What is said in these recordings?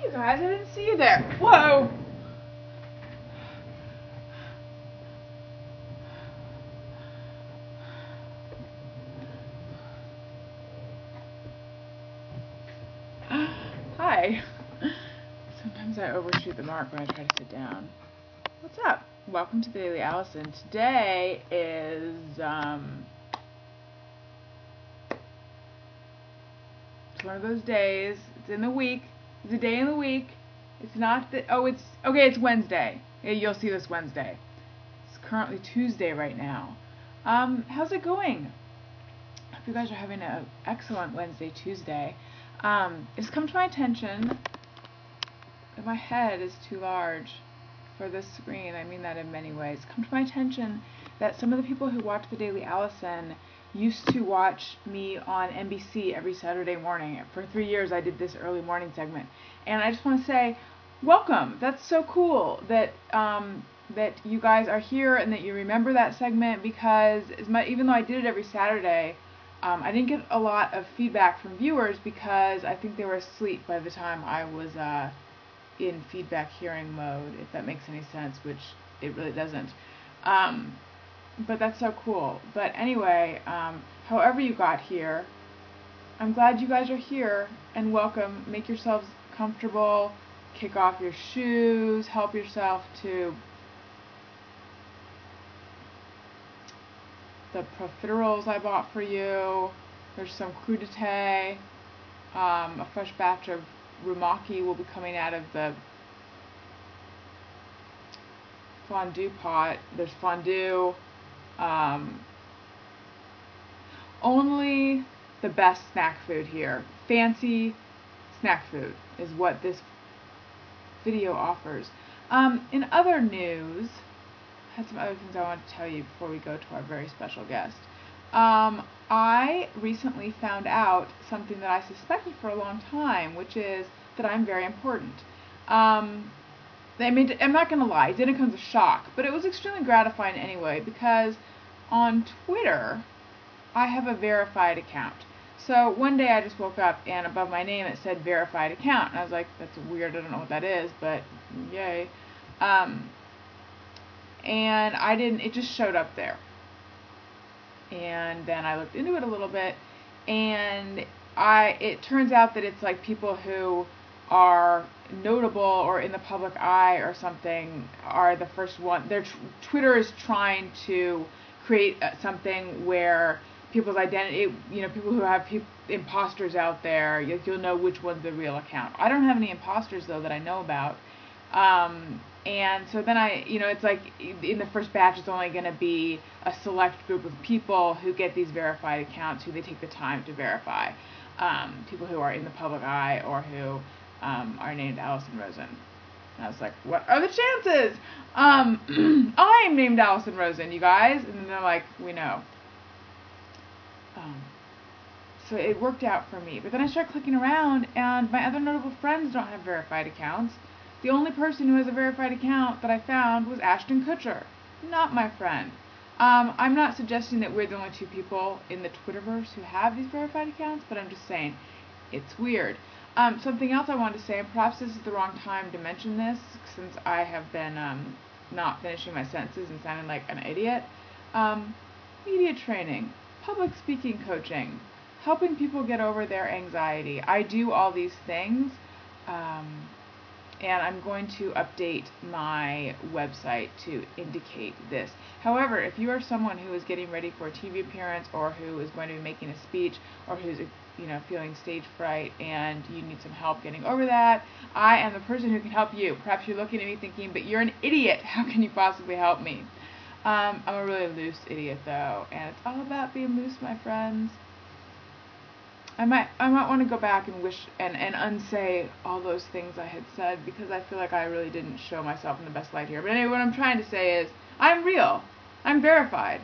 you guys. I didn't see you there. Whoa. Hi. Sometimes I overshoot the mark when I try to sit down. What's up? Welcome to Daily Alison. Today is it's one of those days. It's in the week. It's a day in the week. It's not the it's Wednesday. Yeah, you'll see this Wednesday. It's currently Tuesday right now. How's it going? I hope you guys are having an excellent Wednesday, Tuesday. It's come to my attention that my head is too large for this screen. I mean that in many ways. It's come to my attention that some of the people who watch the Daily Alison used to watch me on NBC every Saturday morning. For 3 years I did this early morning segment. And I just want to say, welcome. That's so cool that that you guys are here and that you remember that segment, because even though I did it every Saturday, I didn't get a lot of feedback from viewers because I think they were asleep by the time I was in feedback hearing mode, if that makes any sense, which it really doesn't. But that's so cool. But anyway, however you got here, I'm glad you guys are here, and welcome. Make yourselves comfortable, kick off your shoes, help yourself to the profiteroles I bought for you. There's some crudité. A fresh batch of rumaki will be coming out of the fondue pot. There's fondue. Only the best snack food here. Fancy snack food is what this video offers. In other news, I had some other things I wanted to tell you before we go to our very special guest. I recently found out something that I suspected for a long time, which is that I'm very important. I'm not going to lie, it didn't come as a shock, but it was extremely gratifying anyway, because on Twitter, I have a verified account. So one day I just woke up and above my name it said verified account, and I was like, that's weird, I don't know what that is, but yay. And it just showed up there. And then I looked into it a little bit, and it turns out that it's like people who are notable or in the public eye or something are the first one. Twitter is trying to create something where people's identity, people who have imposters out there, you'll know which one's the real account. I don't have any imposters though that I know about. And so then it's like in the first batch it's only going to be a select group of people who get these verified accounts, who they take the time to verify. People who are in the public eye or who are named Alison Rosen. And I was like, what are the chances? I'm named Alison Rosen, you guys. And then they're like, we know. So it worked out for me. But then I started clicking around, and my other notable friends don't have verified accounts. The only person who has a verified account that I found was Ashton Kutcher, not my friend. I'm not suggesting that we're the only two people in the Twitterverse who have these verified accounts, but I'm just saying it's weird. Something else I wanted to say, and perhaps this is the wrong time to mention this, since I have been not finishing my sentences and sounding like an idiot. Media training, public speaking coaching, helping people get over their anxiety. I do all these things. And I'm going to update my website to indicate this. However, if you are someone who is getting ready for a TV appearance, or who is going to be making a speech, or who's feeling stage fright and you need some help getting over that, I am the person who can help you. Perhaps you're looking at me thinking, but you're an idiot, how can you possibly help me? I'm a really loose idiot though, and it's all about being loose, my friends. I might want to go back and wish and unsay all those things I had said, because I feel like I really didn't show myself in the best light here. But anyway, what I'm trying to say is I'm real. I'm verified.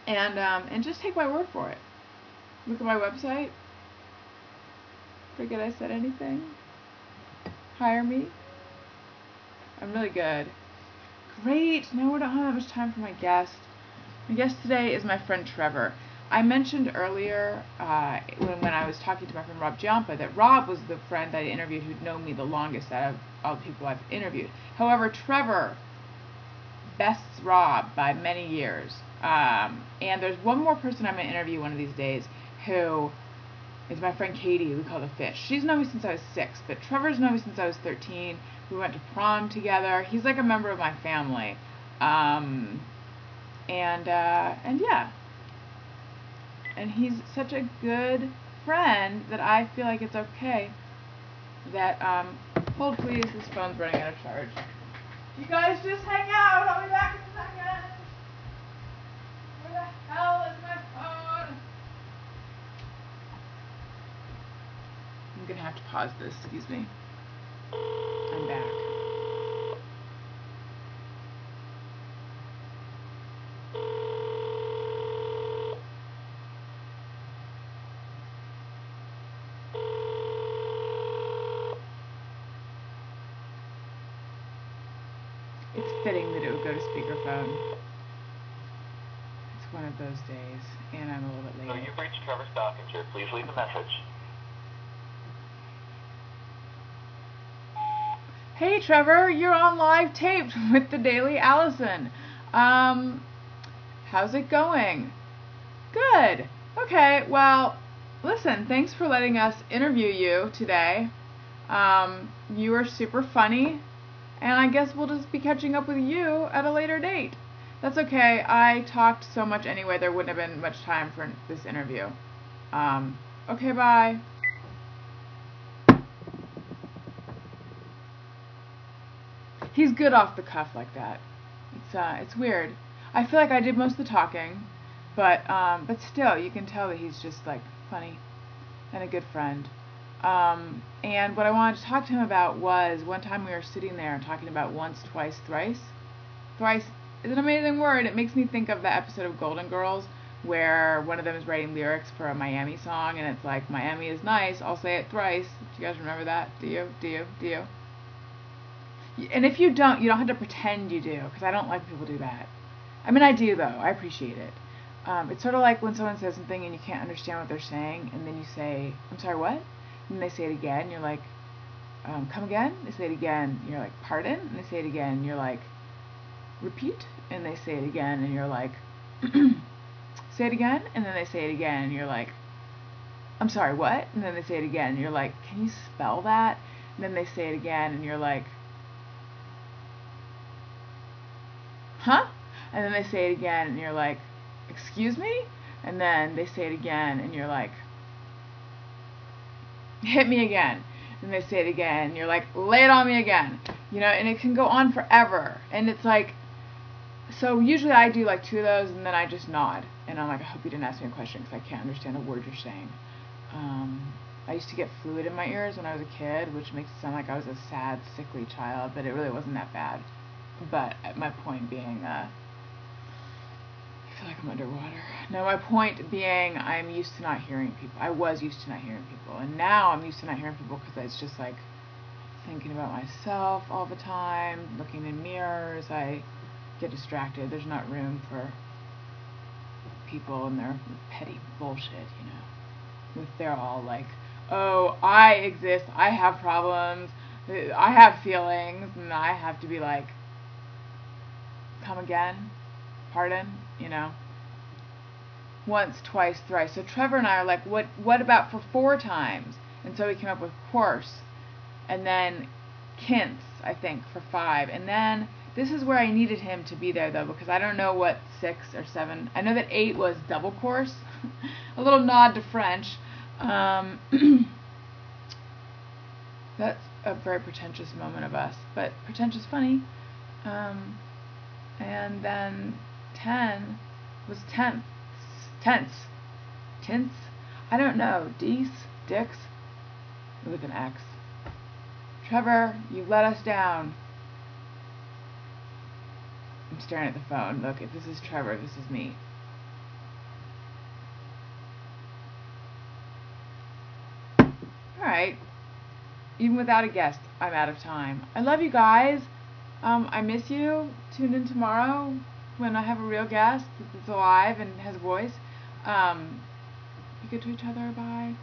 And just take my word for it. Look at my website. Forget I said anything. Hire me. I'm really good. Great. Now we don't have that much time for my guest. My guest today is my friend Trevor. I mentioned earlier when I was talking to my friend Rob Giampa that Rob was the friend that I interviewed who'd known me the longest out of all the people I've interviewed. However, Trevor bests Rob by many years. And there's one more person I'm going to interview one of these days who is my friend Katie. We call her Fish. She's known me since I was 6, but Trevor's known me since I was 13. We went to prom together. He's like a member of my family. And yeah. And he's such a good friend that I feel like it's okay that, hold please, this phone's running out of charge. You guys just hang out, I'll be back in a second. Where the hell is my phone? I'm gonna have to pause this, excuse me. I'm back. It's fitting that it would go to speakerphone. It's one of those days, and I'm a little bit late. So you've reached Trevor Stockinger. Please leave a message. Hey Trevor, you're on live taped with the Daily Alison. How's it going? Good. Okay, well, listen, thanks for letting us interview you today. You were super funny. And I guess we'll just be catching up with you at a later date. That's okay. I talked so much anyway, there wouldn't have been much time for this interview. Okay, bye. He's good off the cuff like that. It's weird. I feel like I did most of the talking, but still, you can tell that he's just like funny and a good friend. And what I wanted to talk to him about was one time we were sitting there and talking about once, twice, thrice. Thrice is an amazing word. It makes me think of the episode of Golden Girls where one of them is writing lyrics for a Miami song and it's like, Miami is nice, I'll say it thrice. Do you guys remember that? Do you? And if you don't have to pretend you do, because I don't like people do that. I mean, I do though. I appreciate it. It's sort of like when someone says something and you can't understand what they're saying and then you say, I'm sorry, what? And they say it again, you're like, come again? They say it again, you're like, pardon? And they say it again, and you're like, repeat? And they say it again, and you're like, say it again? And then they say it again, and you're like, I'm sorry, what? And then they say it again, and you're like, can you spell that? And then they say it again, and you're like, huh? And then they say it again, and you're like, excuse me? And then they say it again, and you're like, hit me again. And they say it again, and you're like, lay it on me again. And it can go on forever. And it's like, so usually I do like 2 of those, and then I just nod. And I'm like, I hope you didn't ask me a question, because I can't understand a word you're saying. I used to get fluid in my ears when I was a kid, which makes it sound like I was a sad, sickly child, but it really wasn't that bad. But my point being, I feel like I'm underwater. No, my point being, I'm used to not hearing people. I was used to not hearing people, and now I'm used to not hearing people because it's just like thinking about myself all the time, looking in mirrors. I get distracted. There's not room for people and their petty bullshit, they're all like, oh, I exist, I have problems, I have feelings, and I have to be like, come again, pardon, once, twice, thrice. So Trevor and I are like, what about for 4 times? And so we came up with course, and then kints, I think, for 5. And then this is where I needed him to be there though, because I don't know what 6 or 7. I know that 8 was double course. A little nod to French. That's a very pretentious moment of us, but pretentious funny. And then 10 was tenths. Tints? I don't know. Dicks? With an X. Trevor, you let us down. I'm staring at the phone. Look, if this is Trevor, this is me. Alright. Even without a guest, I'm out of time. I love you guys. I miss you. Tune in tomorrow when I have a real guest that's alive and has a voice. Be good to each other. Bye.